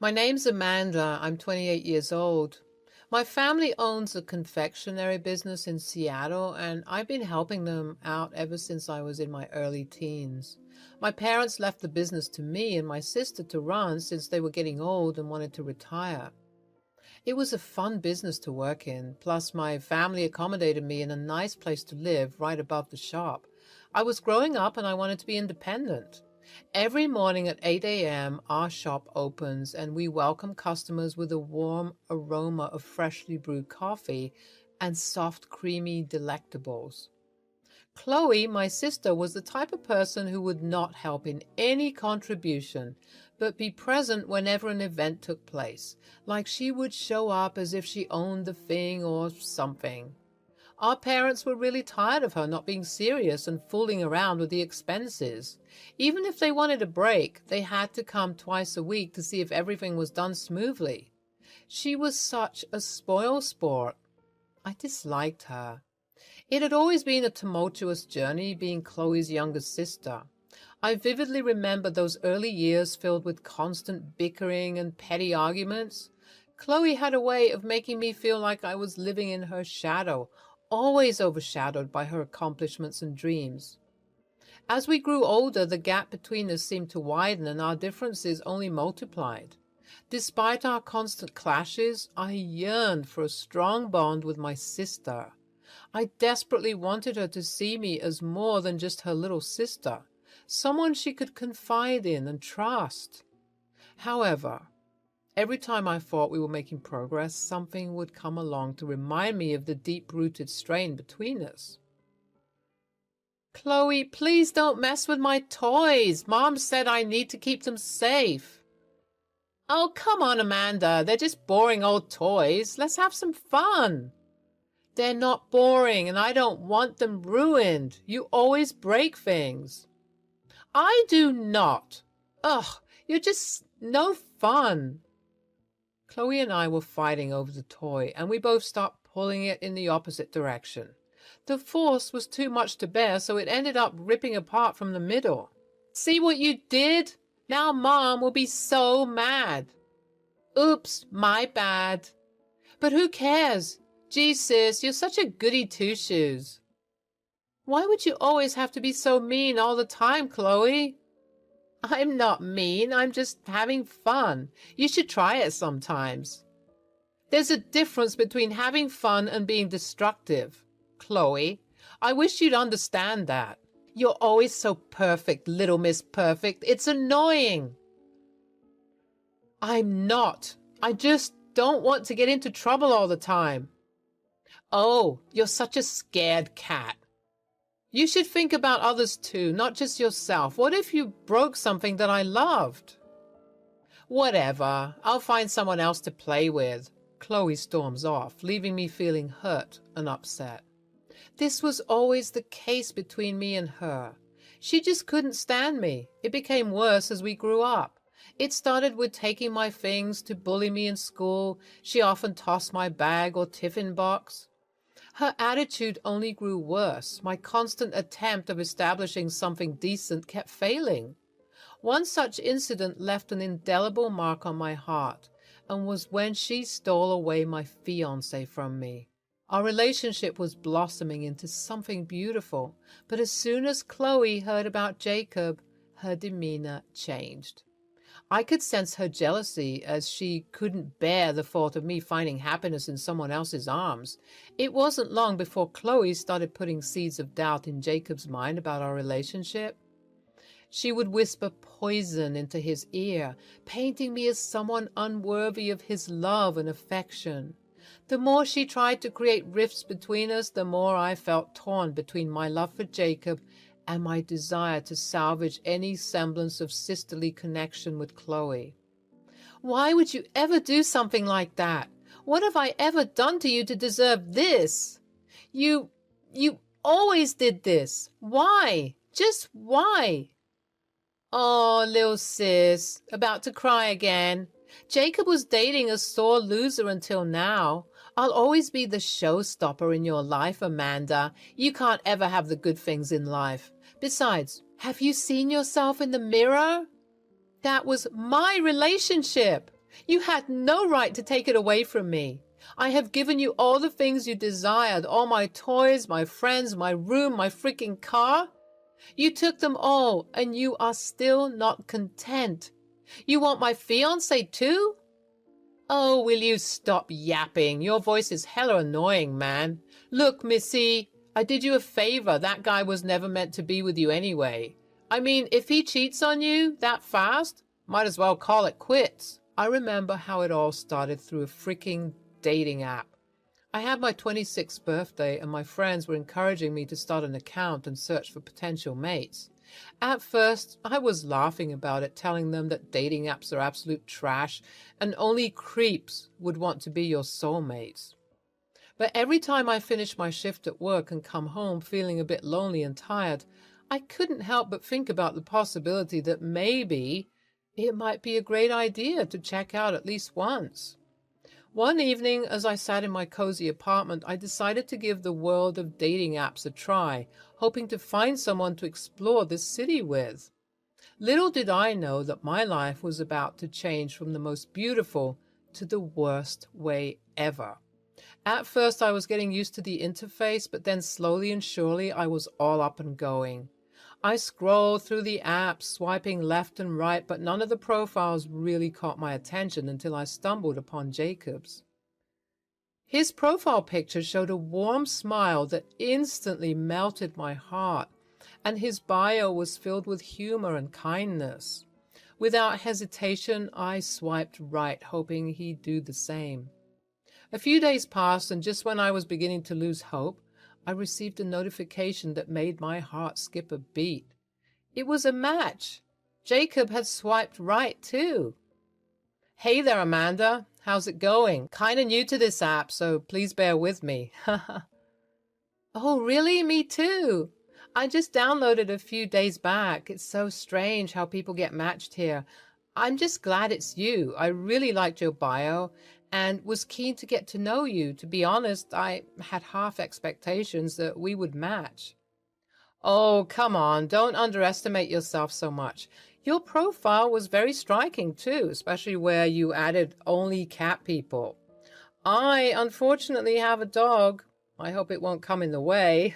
My name's Amanda. I'm 28 years old. My family owns a confectionery business in Seattle, and I've been helping them out ever since I was in my early teens. My parents left the business to me and my sister to run since they were getting old and wanted to retire. It was a fun business to work in, plus my family accommodated me in a nice place to live right above the shop. I was growing up and I wanted to be independent. Every morning at 8 a.m., our shop opens and we welcome customers with a warm aroma of freshly brewed coffee and soft, creamy delectables. Chloe, my sister, was the type of person who would not help in any contribution, but be present whenever an event took place, like she would show up as if she owned the thing or something. Our parents were really tired of her not being serious and fooling around with the expenses. Even if they wanted a break, they had to come twice a week to see if everything was done smoothly. She was such a spoil sport. I disliked her. It had always been a tumultuous journey being Chloe's younger sister. I vividly remember those early years filled with constant bickering and petty arguments. Chloe had a way of making me feel like I was living in her shadow, always overshadowed by her accomplishments and dreams. As we grew older, the gap between us seemed to widen and our differences only multiplied. Despite our constant clashes, I yearned for a strong bond with my sister. I desperately wanted her to see me as more than just her little sister, someone she could confide in and trust. However, every time I thought we were making progress, something would come along to remind me of the deep-rooted strain between us. Chloe, please don't mess with my toys. Mom said I need to keep them safe. Oh, come on, Amanda. They're just boring old toys. Let's have some fun. They're not boring, and I don't want them ruined. You always break things. I do not. Ugh, you're just no fun. Chloe and I were fighting over the toy, and we both stopped pulling it in the opposite direction. The force was too much to bear, so it ended up ripping apart from the middle. See what you did? Now Mom will be so mad. Oops, my bad. But who cares? Gee, sis, you're such a goody two-shoes. Why would you always have to be so mean all the time, Chloe? I'm not mean. I'm just having fun. You should try it sometimes. There's a difference between having fun and being destructive. Chloe, I wish you'd understand that. You're always so perfect, little Miss Perfect. It's annoying. I'm not. I just don't want to get into trouble all the time. Oh, you're such a scared cat. You should think about others too, not just yourself. What if you broke something that I loved? Whatever. I'll find someone else to play with. Chloe storms off, leaving me feeling hurt and upset. This was always the case between me and her. She just couldn't stand me. It became worse as we grew up. It started with taking my things to bully me in school. She often tossed my bag or tiffin box. Her attitude only grew worse. My constant attempt of establishing something decent kept failing. One such incident left an indelible mark on my heart, and was when she stole away my fiancé from me. Our relationship was blossoming into something beautiful, but as soon as Chloe heard about Jacob, her demeanor changed. I could sense her jealousy as she couldn't bear the thought of me finding happiness in someone else's arms. It wasn't long before Chloe started putting seeds of doubt in Jacob's mind about our relationship. She would whisper poison into his ear, painting me as someone unworthy of his love and affection. The more she tried to create rifts between us, the more I felt torn between my love for Jacob and my desire to salvage any semblance of sisterly connection with Chloe. Why would you ever do something like that? What have I ever done to you to deserve this? You always did this. Why? Just why? Oh, little sis, about to cry again. Jacob was dating a sore loser until now. I'll always be the showstopper in your life, Amanda. You can't ever have the good things in life. Besides, have you seen yourself in the mirror? That was my relationship. You had no right to take it away from me. I have given you all the things you desired, all my toys, my friends, my room, my freaking car. You took them all, and you are still not content. You want my fiancé too? Oh, will you stop yapping? Your voice is hella annoying, man. Look, Missy, I did you a favor. That guy was never meant to be with you anyway. I mean, if he cheats on you that fast, might as well call it quits. I remember how it all started through a freaking dating app. I had my 26th birthday and my friends were encouraging me to start an account and search for potential mates. At first, I was laughing about it, telling them that dating apps are absolute trash and only creeps would want to be your soulmates. But every time I finished my shift at work and come home feeling a bit lonely and tired, I couldn't help but think about the possibility that maybe it might be a great idea to check out at least once. One evening, as I sat in my cozy apartment, I decided to give the world of dating apps a try, hoping to find someone to explore this city with. Little did I know that my life was about to change from the most beautiful to the worst way ever. At first, I was getting used to the interface, but then slowly and surely, I was all up and going. I scrolled through the apps, swiping left and right, but none of the profiles really caught my attention until I stumbled upon Jacob's. His profile picture showed a warm smile that instantly melted my heart, and his bio was filled with humor and kindness. Without hesitation, I swiped right, hoping he'd do the same. A few days passed, and just when I was beginning to lose hope, I received a notification that made my heart skip a beat. It was a match. Jacob had swiped right, too. Hey there, Amanda. How's it going? Kinda new to this app, so please bear with me. Oh, really? Me too. I just downloaded a few days back. It's so strange how people get matched here. I'm just glad it's you. I really liked your bio and was keen to get to know you. To be honest, I had half expectations that we would match. Oh, come on, don't underestimate yourself so much. Your profile was very striking too, especially where you added only cat people. I unfortunately have a dog. I hope it won't come in the way.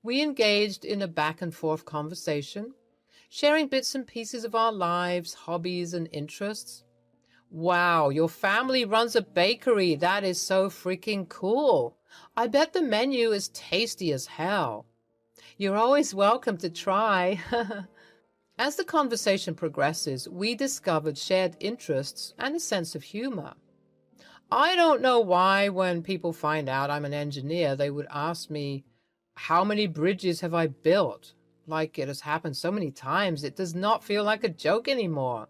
We engaged in a back and forth conversation, sharing bits and pieces of our lives, hobbies, and interests. Wow, your family runs a bakery. That is so freaking cool. I bet the menu is tasty as hell. You're always welcome to try. As the conversation progresses, we discovered shared interests and a sense of humor. I don't know why when people find out I'm an engineer, they would ask me, how many bridges have I built? Like it has happened so many times, it does not feel like a joke anymore.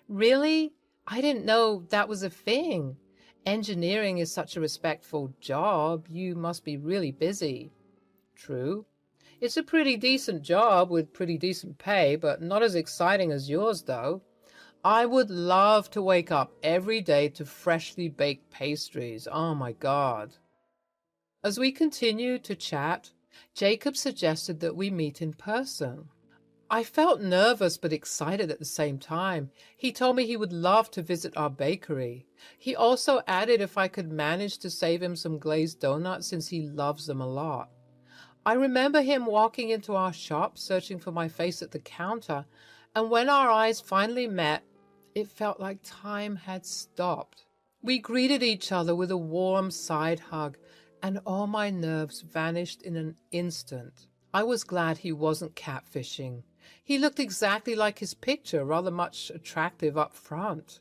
Really? I didn't know that was a thing. Engineering is such a respectful job. You must be really busy. True. It's a pretty decent job with pretty decent pay, but not as exciting as yours, though. I would love to wake up every day to freshly baked pastries. Oh my God. As we continued to chat, Jacob suggested that we meet in person. I felt nervous but excited at the same time. He told me he would love to visit our bakery. He also added if I could manage to save him some glazed donuts since he loves them a lot. I remember him walking into our shop, searching for my face at the counter, and when our eyes finally met, it felt like time had stopped. We greeted each other with a warm side hug, and all my nerves vanished in an instant. I was glad he wasn't catfishing. He looked exactly like his picture, rather much attractive up front.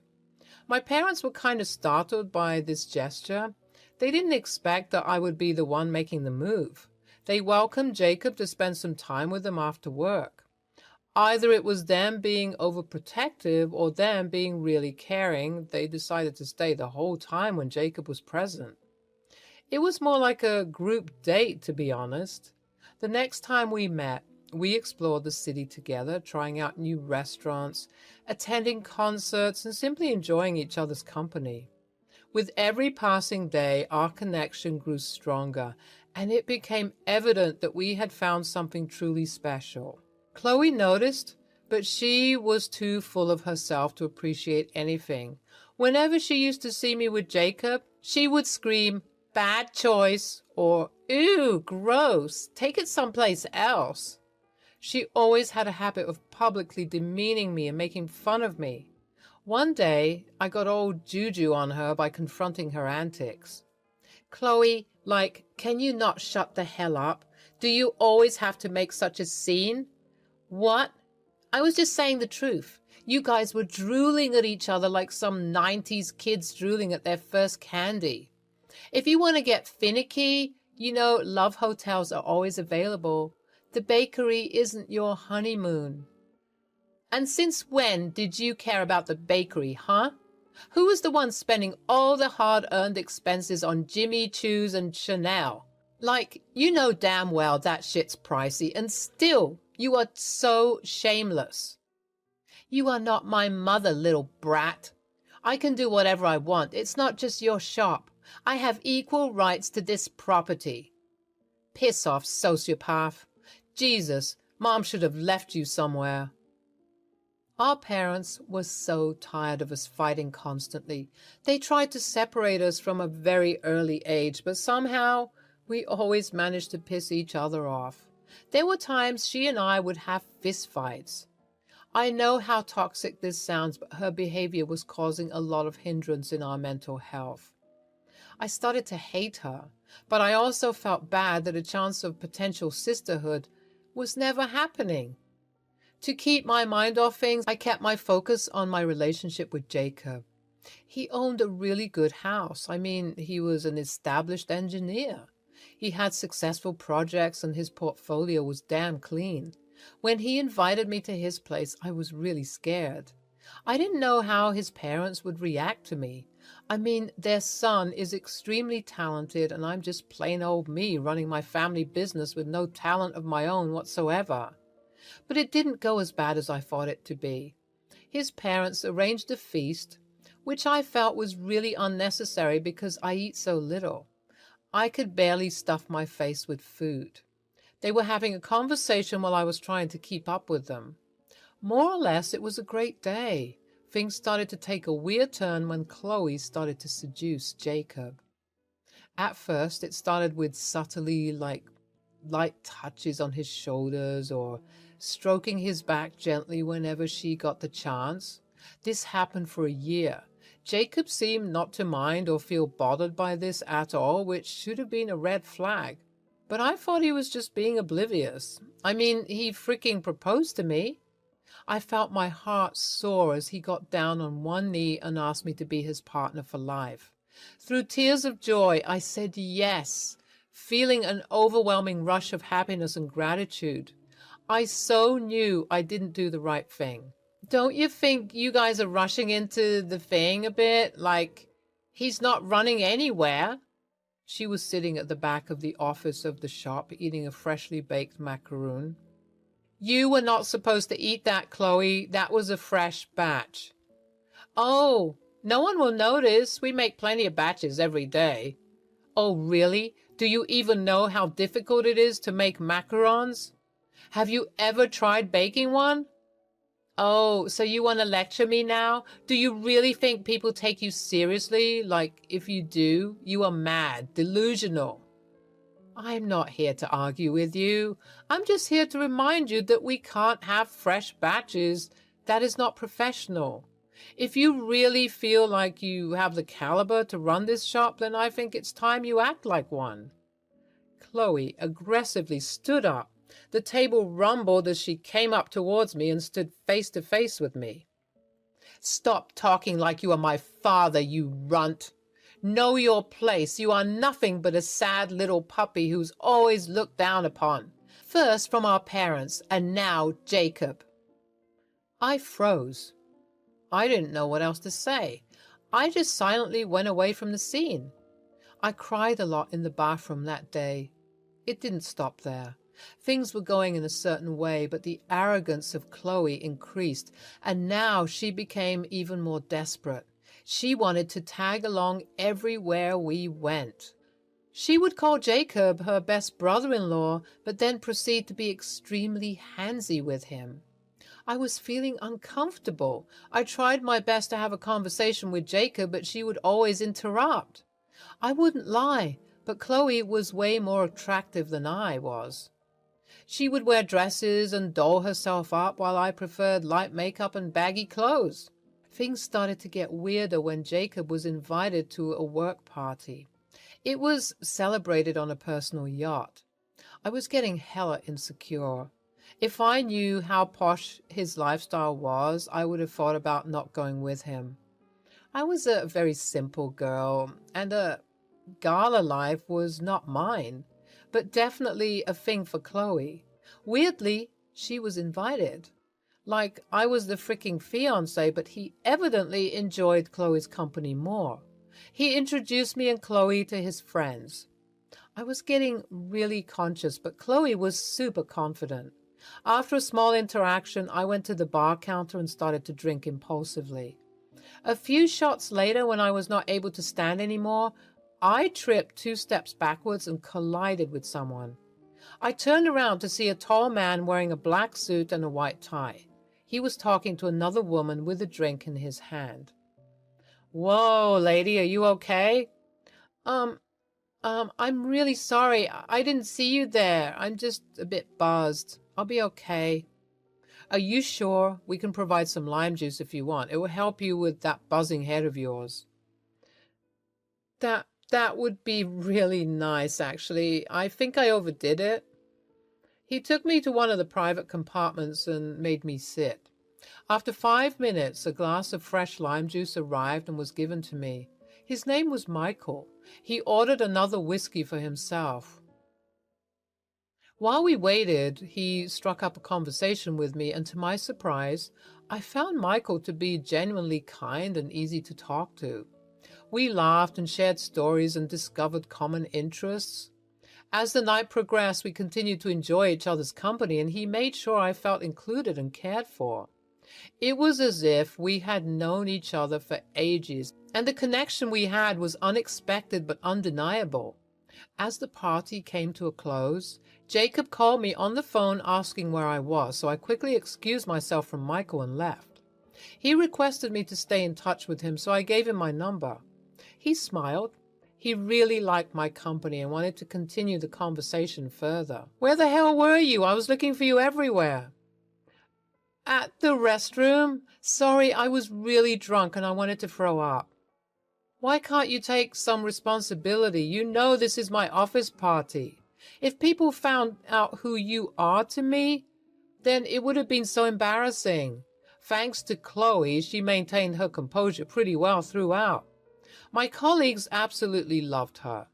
My parents were kind of startled by this gesture. They didn't expect that I would be the one making the move. They welcomed Jacob to spend some time with them after work. Either it was them being overprotective or them being really caring. They decided to stay the whole time when Jacob was present. It was more like a group date, to be honest. The next time we met, we explored the city together, trying out new restaurants, attending concerts, and simply enjoying each other's company. With every passing day, our connection grew stronger, and it became evident that we had found something truly special. Chloe noticed But she was too full of herself to appreciate anything. Whenever she used to see me with Jacob, she would scream, "Bad choice," or "Ew, gross, take it someplace else." She always had a habit of publicly demeaning me and making fun of me. One day, I got old juju on her by confronting her antics. "Chloe, can you not shut the hell up? Do you always have to make such a scene?" "What? I was just saying the truth. You guys were drooling at each other like some 90s kids drooling at their first candy. If you want to get finicky, love hotels are always available. The bakery isn't your honeymoon." "And since when did you care about the bakery, huh? Who was the one spending all the hard-earned expenses on Jimmy Choos and Chanel? You know damn well that shit's pricey, and still you are so shameless." "You are not my mother, little brat. I can do whatever I want. It's not just your shop. I have equal rights to this property." "Piss off, sociopath. Jesus, Mom should have left you somewhere." Our parents were so tired of us fighting constantly. They tried to separate us from a very early age, but somehow we always managed to piss each other off. There were times she and I would have fistfights. I know how toxic this sounds, but her behavior was causing a lot of hindrance in our mental health. I started to hate her, but I also felt bad that a chance of potential sisterhood was never happening. To keep my mind off things, I kept my focus on my relationship with Jacob. He owned a really good house. He was an established engineer. He had successful projects and his portfolio was damn clean. When he invited me to his place, I was really scared. I didn't know how his parents would react to me. Their son is extremely talented, and I'm just plain old me running my family business with no talent of my own whatsoever. But it didn't go as bad as I thought it to be. His parents arranged a feast, which I felt was really unnecessary because I eat so little. I could barely stuff my face with food. They were having a conversation while I was trying to keep up with them. More or less, it was a great day. Things started to take a weird turn when Chloe started to seduce Jacob. At first, it started with subtly, light touches on his shoulders or stroking his back gently whenever she got the chance. This happened for a year. Jacob seemed not to mind or feel bothered by this at all, which should have been a red flag. But I thought he was just being oblivious. He freaking proposed to me. I felt my heart soar as he got down on one knee and asked me to be his partner for life. Through tears of joy, I said yes, feeling an overwhelming rush of happiness and gratitude. I so knew I didn't do the right thing. Don't you think you guys are rushing into the thing a bit? He's not running anywhere. She was sitting at the back of the office of the shop eating a freshly baked macaroon. "You were not supposed to eat that, Chloe. That was a fresh batch." "Oh, no one will notice. We make plenty of batches every day." "Oh, really? Do you even know how difficult it is to make macarons? Have you ever tried baking one?" "Oh, so you want to lecture me now? Do you really think people take you seriously? If you do, you are mad, delusional." "I'm not here to argue with you. I'm just here to remind you that we can't have fresh batches. That is not professional. If you really feel like you have the caliber to run this shop, then I think it's time you act like one." Chloe aggressively stood up. The table rumbled as she came up towards me and stood face to face with me. "Stop talking like you are my father, you runt. Know your place. You are nothing but a sad little puppy who's always looked down upon. First from our parents, and now Jacob." I froze. I didn't know what else to say. I just silently went away from the scene. I cried a lot in the bathroom that day. It didn't stop there. Things were going in a certain way, but the arrogance of Chloe increased, and now she became even more desperate. She wanted to tag along everywhere we went. She would call Jacob her best brother-in-law, but then proceed to be extremely handsy with him. I was feeling uncomfortable. I tried my best to have a conversation with Jacob, but she would always interrupt. I wouldn't lie, but Chloe was way more attractive than I was. She would wear dresses and doll herself up, while I preferred light makeup and baggy clothes. Things started to get weirder when Jacob was invited to a work party. It was celebrated on a personal yacht. I was getting hella insecure. If I knew how posh his lifestyle was, I would have thought about not going with him. I was a very simple girl, and a gala life was not mine, but definitely a thing for Chloe. Weirdly, she was invited. Like I was the freaking fiancé, but he evidently enjoyed Chloe's company more. He introduced me and Chloe to his friends. I was getting really conscious, but Chloe was super confident. After a small interaction, I went to the bar counter and started to drink impulsively. A few shots later, when I was not able to stand anymore, I tripped 2 steps backwards and collided with someone. I turned around to see a tall man wearing a black suit and a white tie. He was talking to another woman with a drink in his hand. "Whoa, lady, are you okay?" I'm really sorry. I didn't see you there. I'm just a bit buzzed. I'll be okay." "Are you sure? We can provide some lime juice if you want. It will help you with that buzzing head of yours." That would be really nice, actually. I think I overdid it." He took me to one of the private compartments and made me sit. After 5 minutes, a glass of fresh lime juice arrived and was given to me. His name was Michael. He ordered another whiskey for himself. While we waited, he struck up a conversation with me, and to my surprise, I found Michael to be genuinely kind and easy to talk to. We laughed and shared stories and discovered common interests. As the night progressed, we continued to enjoy each other's company, and he made sure I felt included and cared for. It was as if we had known each other for ages, and the connection we had was unexpected but undeniable. As the party came to a close, Jacob called me on the phone asking where I was, so I quickly excused myself from Michael and left. He requested me to stay in touch with him, so I gave him my number. He smiled. He really liked my company and wanted to continue the conversation further. "Where the hell were you? I was looking for you everywhere." "At the restroom. Sorry, I was really drunk and I wanted to throw up." "Why can't you take some responsibility? You know this is my office party. If people found out who you are to me, then it would have been so embarrassing." Thanks to Chloe, she maintained her composure pretty well throughout. My colleagues absolutely loved her.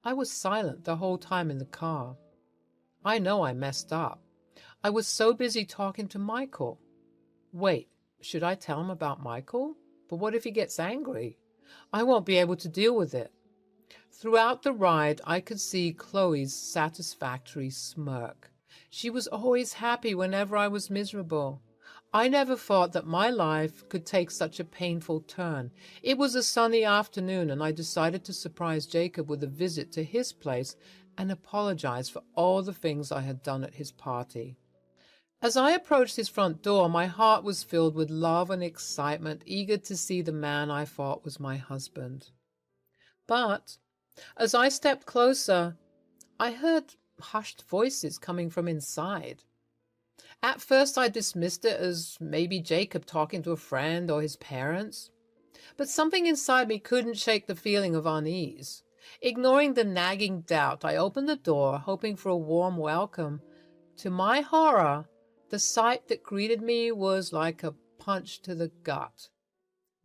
I was silent the whole time in the car. I know I messed up. I was so busy talking to Michael. Wait, should I tell him about Michael? But what if he gets angry? I won't be able to deal with it. Throughout the ride, I could see Chloe's satisfactory smirk. She was always happy whenever I was miserable. I never thought that my life could take such a painful turn. It was a sunny afternoon, and I decided to surprise Jacob with a visit to his place and apologize for all the things I had done at his party. As I approached his front door, my heart was filled with love and excitement, eager to see the man I thought was my husband. But as I stepped closer, I heard hushed voices coming from inside. At first, I dismissed it as maybe Jacob talking to a friend or his parents. But something inside me couldn't shake the feeling of unease. Ignoring the nagging doubt, I opened the door, hoping for a warm welcome. To my horror, the sight that greeted me was like a punch to the gut.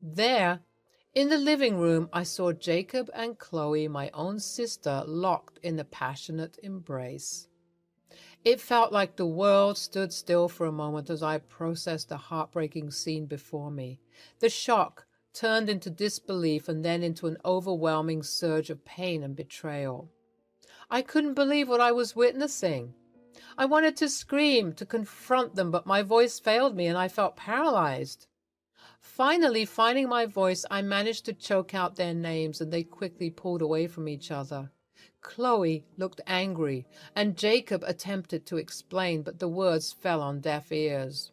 There, in the living room, I saw Jacob and Chloe, my own sister, locked in a passionate embrace. It felt like the world stood still for a moment as I processed the heartbreaking scene before me. The shock turned into disbelief and then into an overwhelming surge of pain and betrayal. I couldn't believe what I was witnessing. I wanted to scream, to confront them, but my voice failed me and I felt paralyzed. Finally, finding my voice, I managed to choke out their names and they quickly pulled away from each other. Chloe looked angry, and Jacob attempted to explain, but the words fell on deaf ears.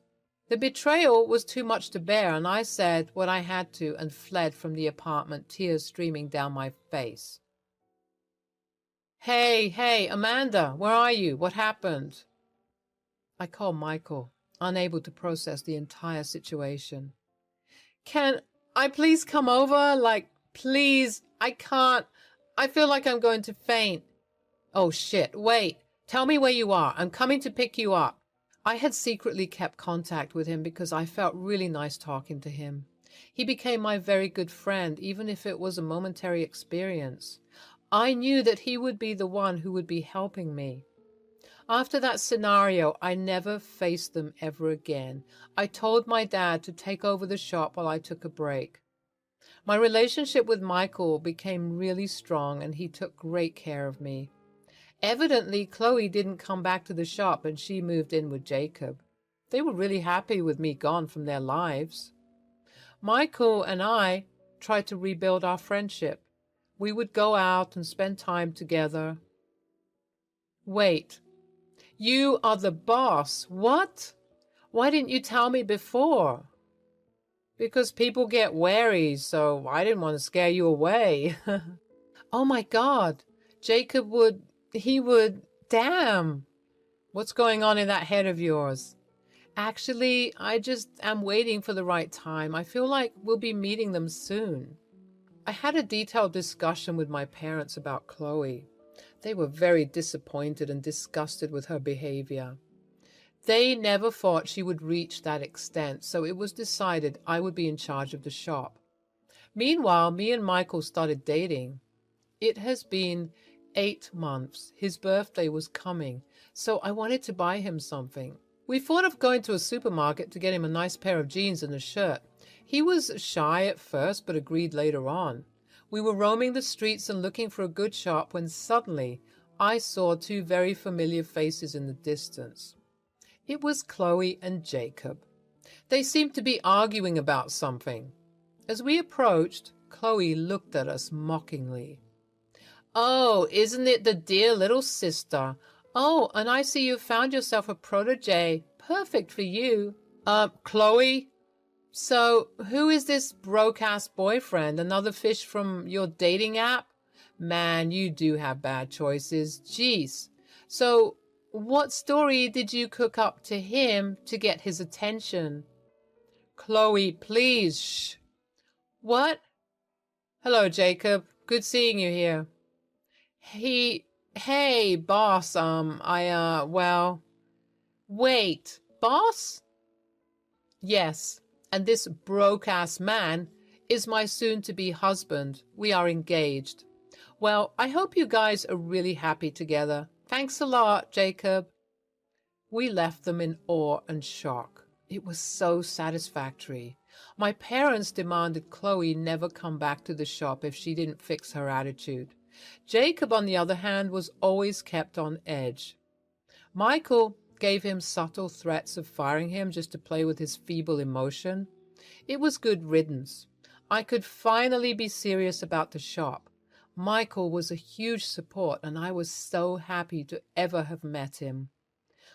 The betrayal was too much to bear, and I said what I had to and fled from the apartment, tears streaming down my face. Hey, Amanda, where are you? What happened? I called Michael, unable to process the entire situation. Can I please come over? Please, I can't. I feel like I'm going to faint. Oh, shit, wait. Tell me where you are. I'm coming to pick you up. I had secretly kept contact with him because I felt really nice talking to him. He became my very good friend, even if it was a momentary experience. I knew that he would be the one who would be helping me. After that scenario, I never faced them ever again. I told my dad to take over the shop while I took a break. My relationship with Michael became really strong, and he took great care of me. Evidently, Chloe didn't come back to the shop, and she moved in with Jacob. They were really happy with me gone from their lives. Michael and I tried to rebuild our friendship. We would go out and spend time together. Wait, you are the boss. What? Why didn't you tell me before? Because people get wary, so I didn't want to scare you away. Oh my God, Jacob would, damn. What's going on in that head of yours? Actually, I just am waiting for the right time. I feel like we'll be meeting them soon. I had a detailed discussion with my parents about Chloe. They were very disappointed and disgusted with her behavior. They never thought she would reach that extent, so it was decided I would be in charge of the shop. Meanwhile, me and Michael started dating. It has been 8 months. His birthday was coming, so I wanted to buy him something. We thought of going to a supermarket to get him a nice pair of jeans and a shirt. He was shy at first, but agreed later on. We were roaming the streets and looking for a good shop when suddenly I saw 2 very familiar faces in the distance. It was Chloe and Jacob. They seemed to be arguing about something. As we approached, Chloe looked at us mockingly. Oh, isn't it the dear little sister? Oh, and I see you found yourself a protege. Perfect for you. Chloe? So, who is this broke-ass boyfriend? Another fish from your dating app? Man, you do have bad choices. Jeez. So, what story did you cook up to him to get his attention? Chloe, please, shh. What? Hello, Jacob. Good seeing you here. Hey, boss, well... Wait, boss? Yes, and this broke-ass man is my soon-to-be husband. We are engaged. Well, I hope you guys are really happy together. Thanks a lot, Jacob. We left them in awe and shock. It was so satisfactory. My parents demanded Chloe never come back to the shop if she didn't fix her attitude. Jacob, on the other hand, was always kept on edge. Michael gave him subtle threats of firing him just to play with his feeble emotion. It was good riddance. I could finally be serious about the shop. Michael was a huge support, and I was so happy to ever have met him.